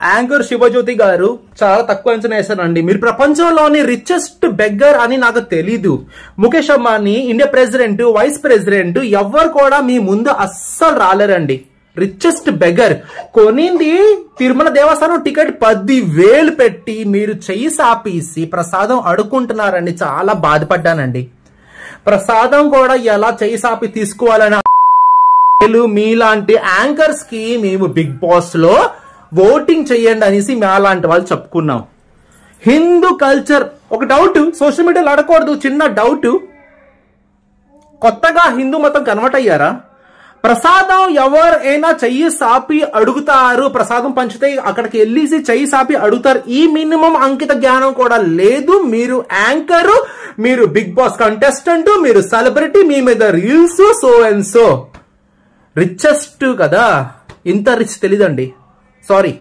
Anchor Shivajyothi గారు చాలా తక్కువ అంచనా వేశారండి. మీరు ప్రపంచంలోని రిచెస్ట్ బెగ్గర్ అని నాకు తెలీదు. Mukesh Ambani, India president, vice president ఎవరు కూడా మీ ముందు అస్సలు రాలేరండి. Richest beggar. కొనింది తిరుమల దేవస్థానం టికెట్ 10,000 పెట్టి మీరు చెయ్యి సాపేసి ప్రసాదం అడుక్కుంటున్నారండి. చాలా బాధపడ్డానండి. ప్రసాదం కూడా ఎలా చెయ్యి సాపి తీసుకోవాలని మీలాంటి యాంకర్స్ కి మేము బిగ్ బాస్ లో ఓటింగ్ చెయ్యండి అనేసి మేలాంటి వాళ్ళు చెప్పుకున్నాం. హిందూ కల్చర్ ఒక డౌట్ సోషల్ మీడియాలో అడగకూడదు. చిన్న డౌట్, కొత్తగా హిందూ మతం కన్వర్ట్ అయ్యారా? ప్రసాదం ఎవరైనా చెయ్యి సాపి అడుగుతారు, ప్రసాదం పంచితే అక్కడికి వెళ్ళేసి చెయ్యి సాపి అడుగుతారు. ఈ మినిమం అంకిత జ్ఞానం కూడా లేదు. మీరు యాంకర్, మీరు బిగ్ బాస్ కంటెస్టెంట్, మీరు సెలబ్రిటీ, మీ మీద reels, so and so richest కదా. ఇంత రిచ్ తెలీదండి. సారీ.